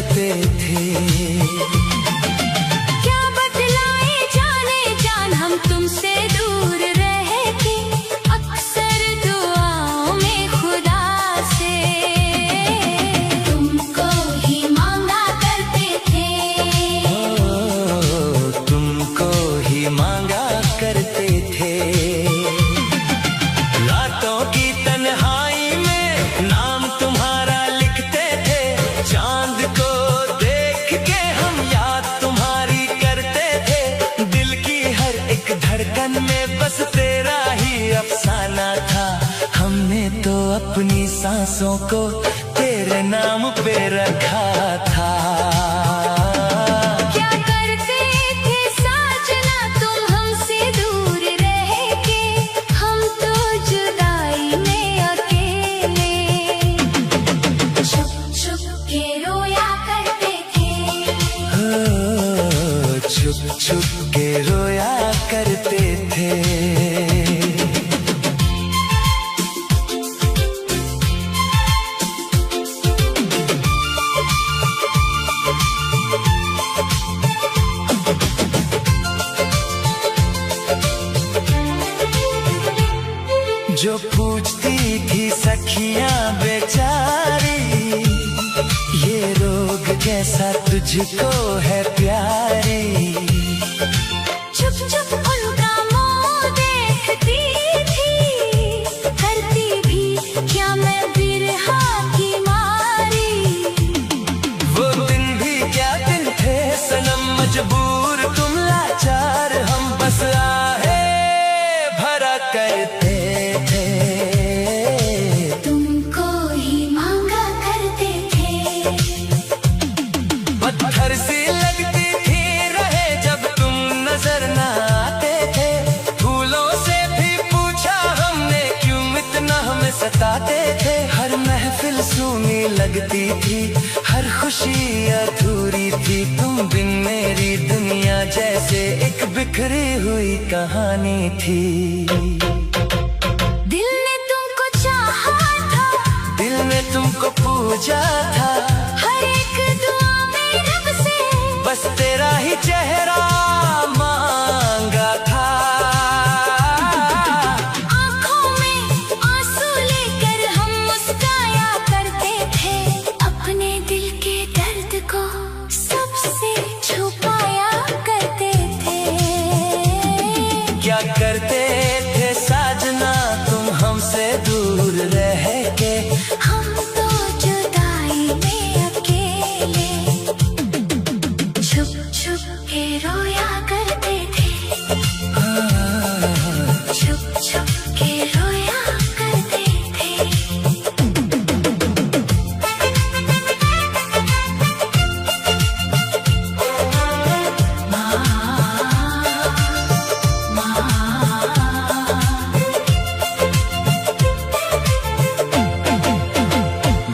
करते थे। क्या बतलाए जाने जान हम तुमसे दूर रह के, अक्सर दुआओं में खुदा से तुमको ही मांगा करते थे। तुमको ही मांगा करते थे। रातों की तन्हाई में नाम तुम्हारा लिखते थे। चांद को देख के हम याद तुम्हारी करते थे। दिल की हर एक धड़कन में बस तेरा ही अफसाना था। हमने तो अपनी सांसों को तेरे नाम पे रखा था। क्या करते थे साजना तुम हमसे दूर रह के, हम तो जुदाई में अकेले छुप छुप के रोया करते थे। छुप छुप के रोया करते थे। जो पूछती थी सखियां बेचारी, ये रोग कैसा तुझको है प्यारी। छुप छुप उनका मुंह देखती थी, करती भी क्या मैं बिरहा की मारी। वो दिन भी क्या दिन थे सनम, मजबूर तुम लाचार, हम बस आहे भरा करते थे। तुमको ही मांगा करते थे। पत्थर सी लगती थी रहे जब तुम नजर न आते थे। फूलों से भी पूछा हमने क्यों इतना हमें सताते थे। हर महफिल सूनी लगती थी, हर खुशी अधूरी थी। तुम बिन मेरी दुनिया जैसे एक बिखरी हुई कहानी थी। दिल ने तुमको चाहा था, दिल ने तुमको पूजा था। हर एक दुआ में रब से बस तेरा ही चेहरा मांगा था। आँखों में आंसू लेकर हम मुस्काया करते थे। अपने दिल के दर्द को सबसे छुपाया करते थे। क्या करते थे साजना तुम हमसे दूर रह के, हम तो जुदाई में अकेले छुप छुप के रोया करते थे। छुप छुप के रोया करते थे।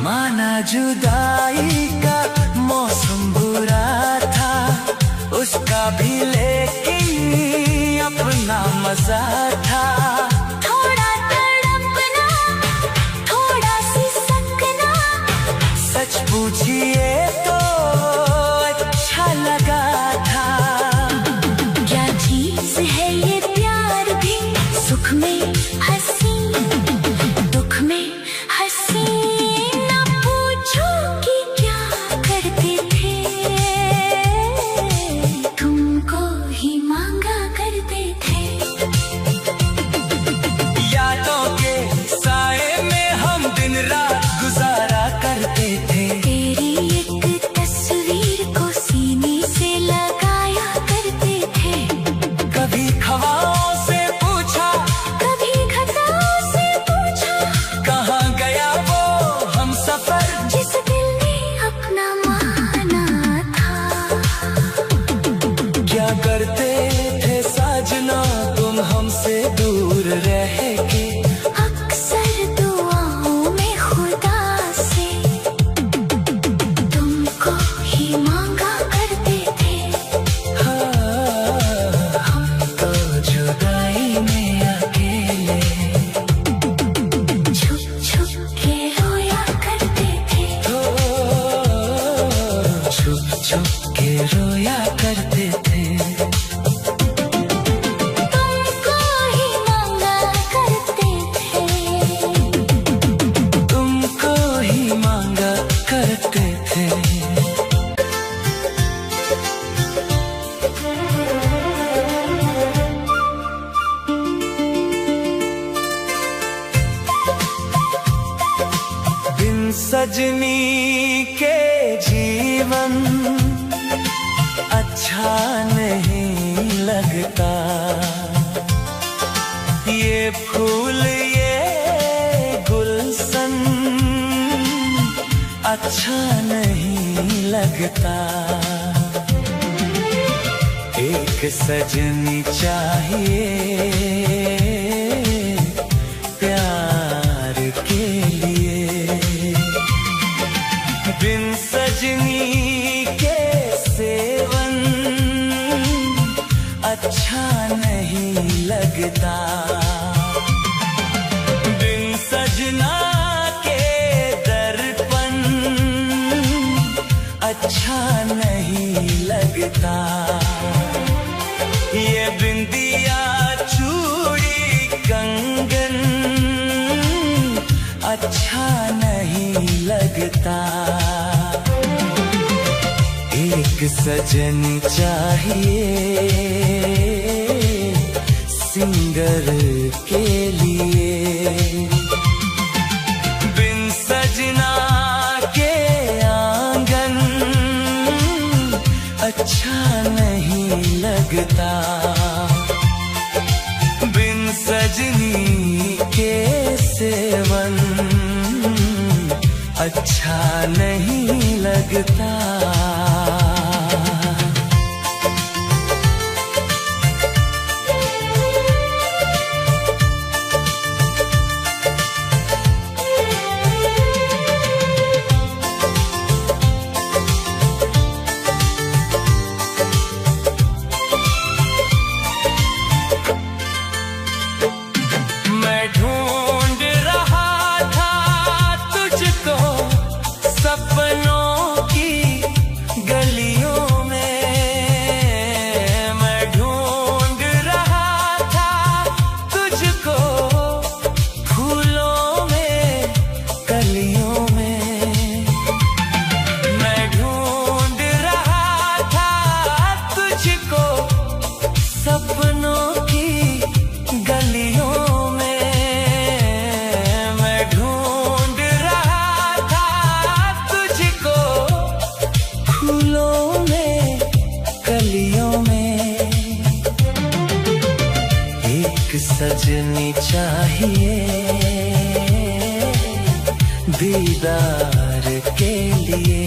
माना जुदाई का मौसम बुरा था, उसका भी लेकिन अपना मजा था। थोड़ा तड़पना, थोड़ा सिसकना, सच पूछिए तो अच्छा लगा था। क्या चीज है ये प्यार भी, सुख में हंसी दुख में हंसी। ना पूछो कि क्या करते थे, तुमको ही मांगा करते थे। सजनी के जीवन अच्छा नहीं लगता, ये फूल ये गुलशन अच्छा नहीं लगता। एक सजनी चाहिए प्यार के लिए, बिन सजनी के सेवन अच्छा नहीं लगता। बिन सजना के दर्पण अच्छा नहीं लगता। ये बिंदिया चूड़ी कंगन अच्छा नहीं लगता। एक सजनी चाहिए सिंगर के लिए, बिन सजना के आंगन अच्छा नहीं लगता। बिन सजनी के सेवन अच्छा नहीं लगता। सपनों की गलियों में मैं ढूंढ रहा था तुझको, फूलों में कलियों में मैं ढूंढ रहा था तुझको, सपनों की गलियों में मैं ढूंढ फूलों में कलियों में। एक सजनी चाहिए दीदार के लिए,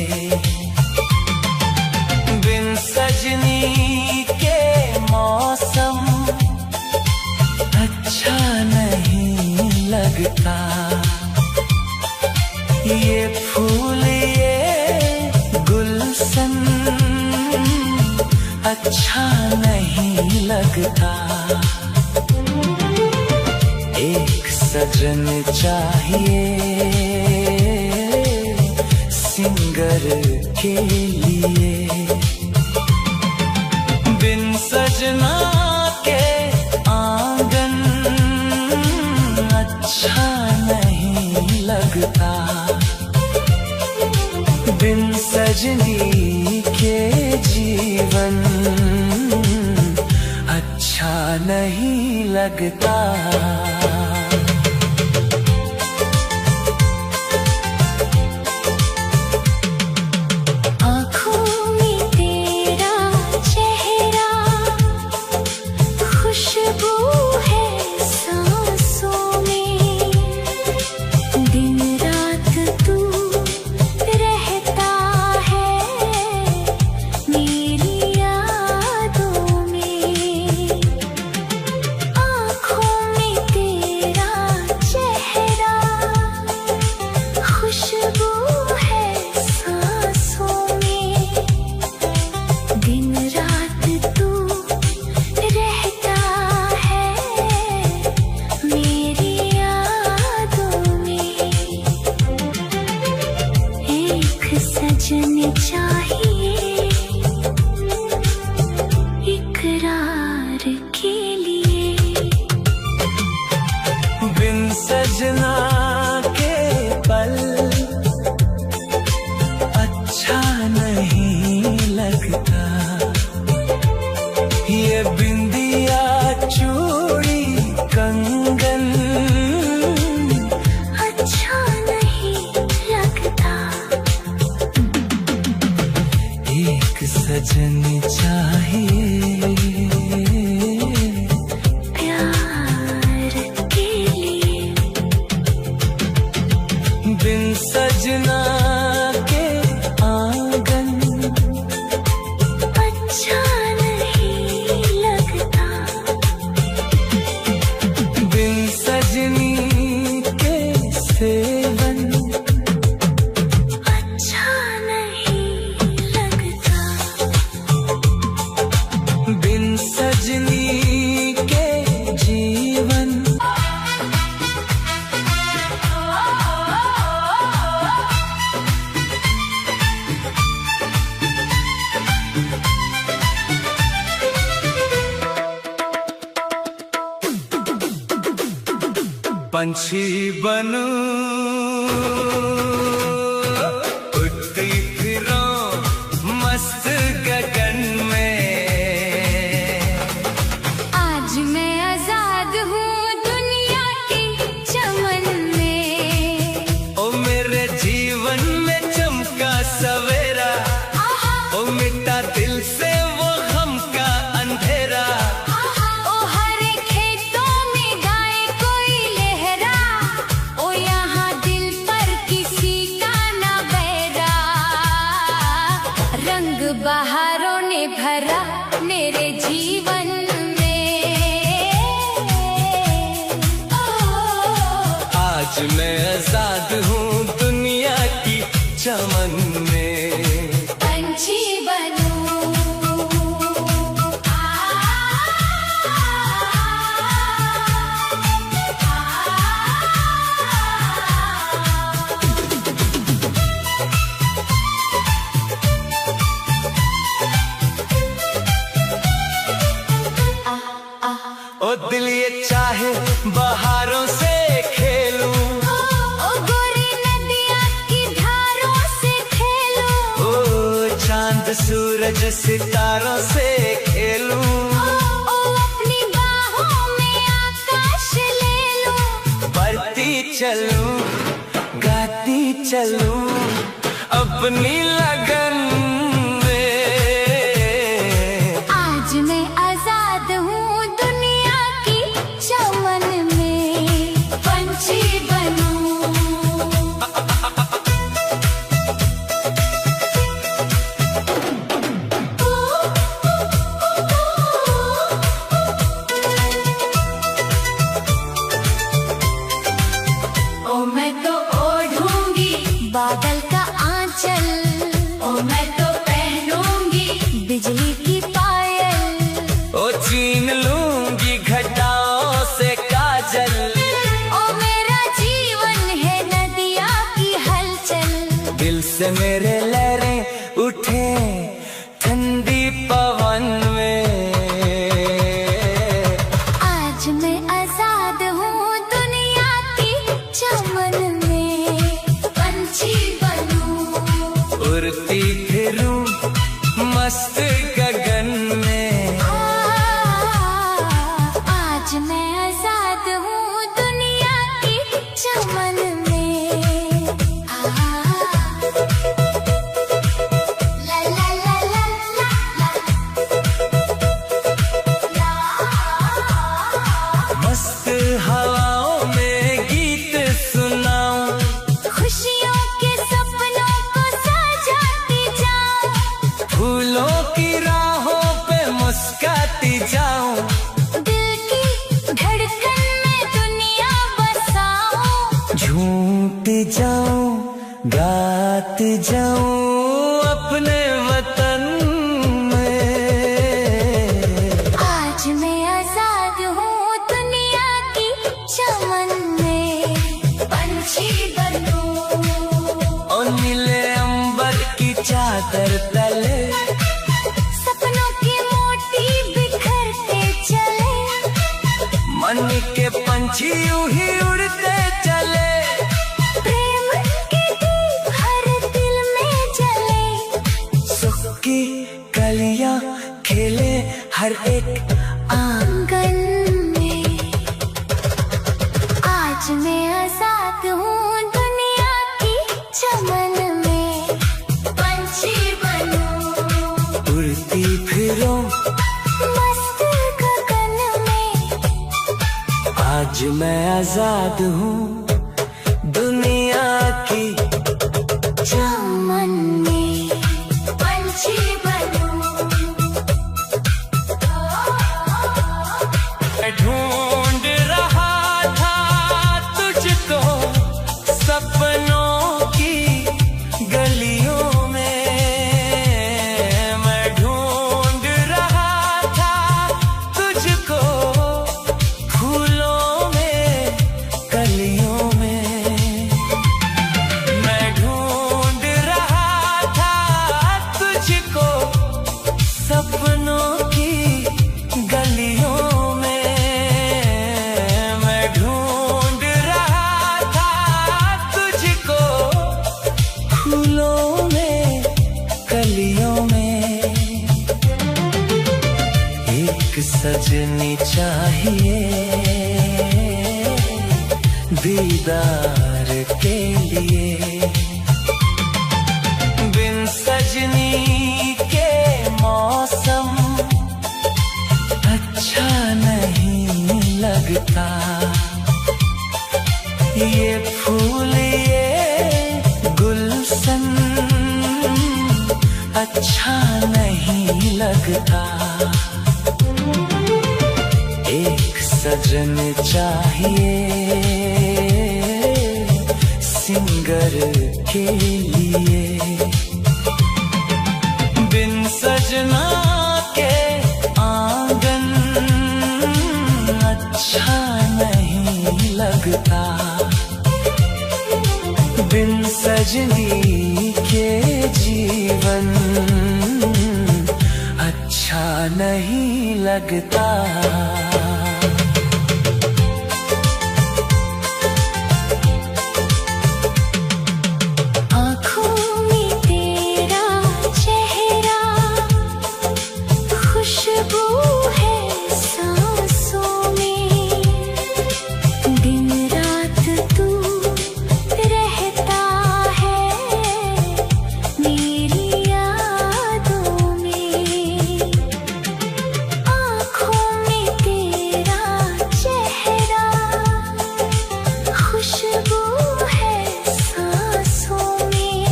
बिन सजनी के मौसम अच्छा नहीं लगता। ये फूल ये गुलशन अच्छा नहीं लगता। एक सजन चाहिए सिंगर के लिए, बिन सजना के आंगन अच्छा नहीं लगता। बिन सजनी के जीवन अच्छा नहीं लगता। आँखों में तेरा चेहरा, खुशबू है सांसों में, दिन रात तू रहता है मेरी यादों में। आँखों में तेरा पंछी बनूं, उड़ती फिरूं मस्त गगन में। आज मैं आजाद हूँ दुनिया के चमन में। ओ मेरे जीवन में चमका सवेरा, ओ मिटा दिल से वो गम का अंधेरा। ओ हरे खेतों में गाए कोई लहरा, ओ यहाँ दिल पर किसी का ना बहरा। रंग बहारों ने भरा मेरे जीवन में। आज मैं आजाद हूँ दुनिया की चमन में। पंछी बनूं, ओ दिल ये चाहे बहारों से खेलूं, ओ गोरी नदियाँ की धारों से खेलूं। ओ चांद सूरज सितारों से खेलूं। ओ अपनी बाहों में आकाश ले लूं। बढ़ती चलूं, गाती चलूं अपनी लगन में। आज मैं आजाद हूँ दुनिया की चमन में। पंछी बनूं, ओ मैं तो ओढ़ूंगी बादल का आंचल। ओ मैं तो पहनूंगी बिजली की पायल। ओ छीन लूंगी घटाओं से काजल। ओ मेरा जीवन है नदिया की हलचल। दिल से मेरे लहरें उठे ठंडी पवन में। आज मैं आजाद हूँ दुनिया की चमन में। पंछी बनूं, उड़ती फिरूं मस्त गगन में। आज मैं आजाद हूँ दुनिया की चमन में। ला ला ला ला ला ला। मस्त हवाओं में गीत सुनाऊं, खुशियों के सपनों को सजाती जाऊं। फूलों की राहों पे मुस्काती जाऊं। दिल की धड़कन में दुनिया बसाऊं। झूमती जाऊं, गाती जाऊं अपने वतन में। आज मैं आजाद हूँ दुनिया की चमन में। पंछी बनूं, और नीले अंबर की चादर तले सपनों की मोती बिखरते चले। मन के पंछी यूं ही उड़ते चले। प्रेम के दीप हर दिल में जले। सुख की कलियां खेले हर एक आंगन में। आज मैं आजाद हूँ दुनिया की चमन में। पंछी बनूं, उड़ती फिरूं मस्त गगन में। आज मैं आजाद हूँ दुनिया की चमन में। पंछी बनूं, मैं ढूंढ रहा था तुझको सपनों की गलियों में। मैं ढूंढ रहा था तुझको फूलों में, कलियों में। मैं ढूंढ रहा था तुझको सजनी चाहिए दीदार के लिए। बिन सजनी के मौसम अच्छा नहीं लगता। ये फूल ये गुलशन अच्छा नहीं लगता। एक सजन चाहिए सिंगर के लिए। बिन सजना के आंगन अच्छा नहीं लगता। बिन सजनी के जीवन अच्छा नहीं लगता। आँखों में तेरा चेहरा, खुशबू है सांसों में। दिन रात तू रहता है मेरी यादों में। आँखों में तेरा चेहरा, खुशबू है सांसों में।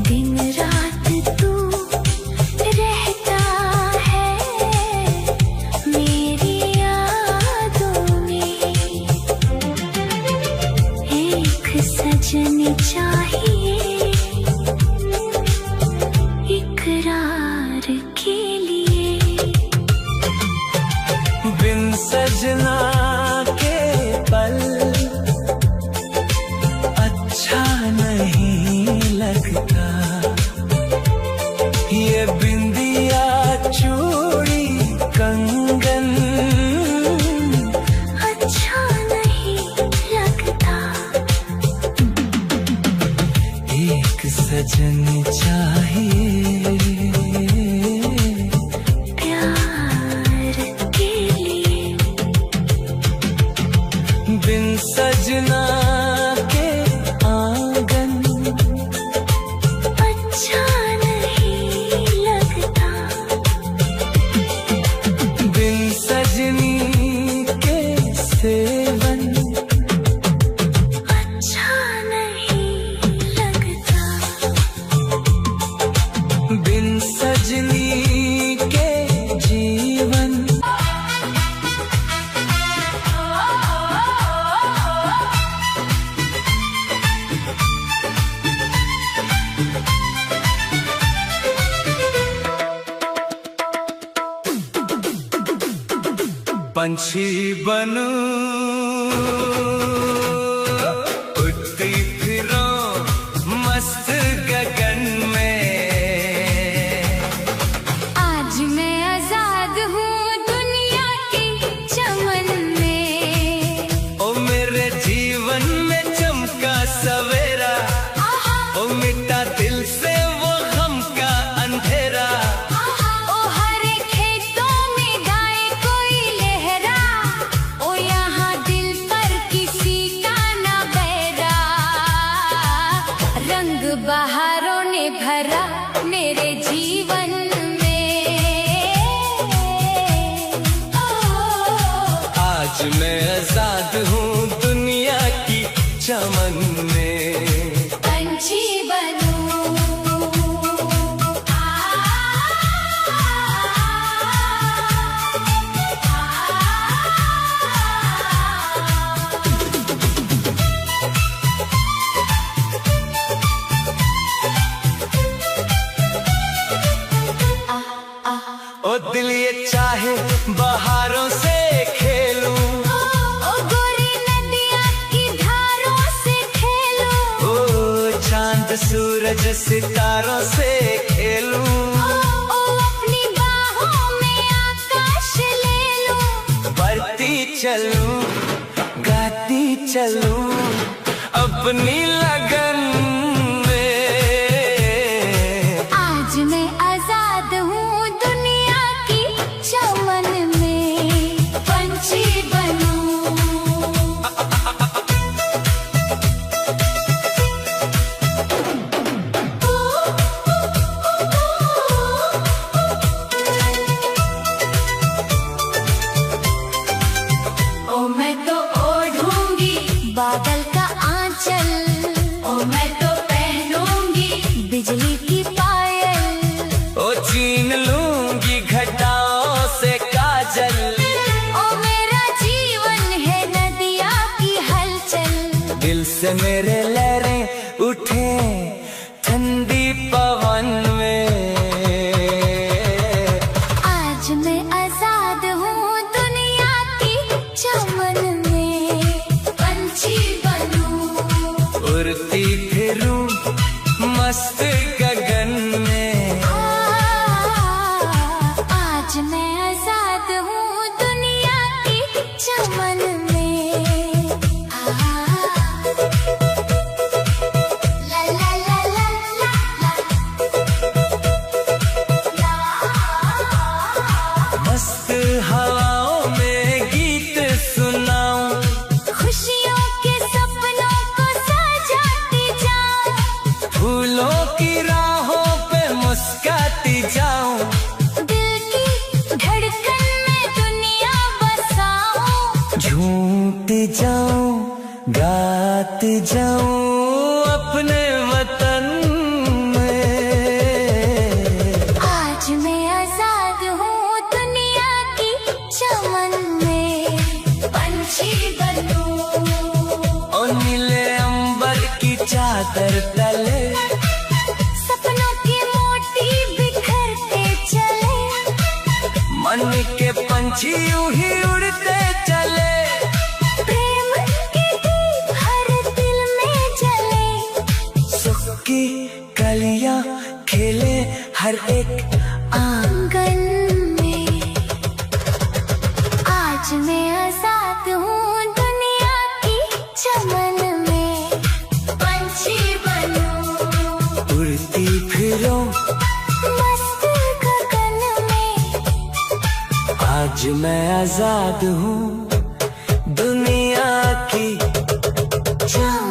दिन रात तू रहता है मेरी यादों में। एक सजन चाहिए इकरार के लिए। बिन सजना के पल अच्छा नहीं लगता। ये बिंदिया चूड़ी कंगन अच्छा नहीं लगता। एक सजन चाहिए प्यार के लिए। बिन सजना के आंगन अच्छा नहीं लगता। बिन सजनी के सेवन अच्छा नहीं लगता। बिन सजनी के जीवन पंछी बनूं उड़ती फिरूं मस्त गगन में। आज मैं आजाद हूँ दुनिया के चमन में। ओ मेरे जीवन में चमका सवेरा, ओ मिटा दिल से वो गम का अंधेरा। ओ हरे खेतों में गाए कोई लहरा, ओ यहाँ दिल पर किसी का ना बहरा। रंग बहारों ने भरा मेरे जीवन में। आज मैं आजाद हूँ दुनिया की चमन में। पंछी बनूं ओ दिल ये चाहे बहारों से खेलूं, ओ गोरी नदियाँ की धारों से खेलूं। ओ चांद सूरज सितारों से खेलूं। ओ अपनी बाहों में आकाश ले लूं। बढ़ती चलूं गाती चलूं अपनी लगन में। आज मैं आजाद हूँ दुनिया की चमन मैं तो ओढ़ूंगी बादल का आंचल, ओ मैं तो पहनूंगी बिजली की पायल, ओ छीन लूंगी घटाओं से काजल, ओ मेरा जीवन है नदिया की हलचल। दिल से मेरे लहरें उठे ठंडी पवन में। आज मैं आजाद हूँ दुनिया की चमन में, पंछी बनूं उड़ती फिरूं मस्त गगन में। आज मैं आजाद हूँ दुनिया की चमन में। ला ला ला ला ला ला, मस्त हवाओं में गीत सुनाऊं, खुशियों के सपनों को सजाती जाऊं, फूलों की राहों पे मुस्काती जाऊं, दिल की धड़कन में दुनिया बसाऊं, झूमती जाऊं गाती जाऊं अपने वतन में। आज मैं आजाद हूँ दुनिया की चमन में, पंछी बनूं और नीले अंबर की चादर तले सपनों की मोती बिखरते चले, मन के पंछी यूं ही उड़ते चले। प्रेम के दीप हर दिल में जले, सुख की कलियां खेले हर एक आंगन में। आज मैं आजाद हूँ दुनिया की चमन में, पंछी बनूं उड़ती फिरूं मस्त गगन में। आज मैं आजाद हूँ दुनिया की चमन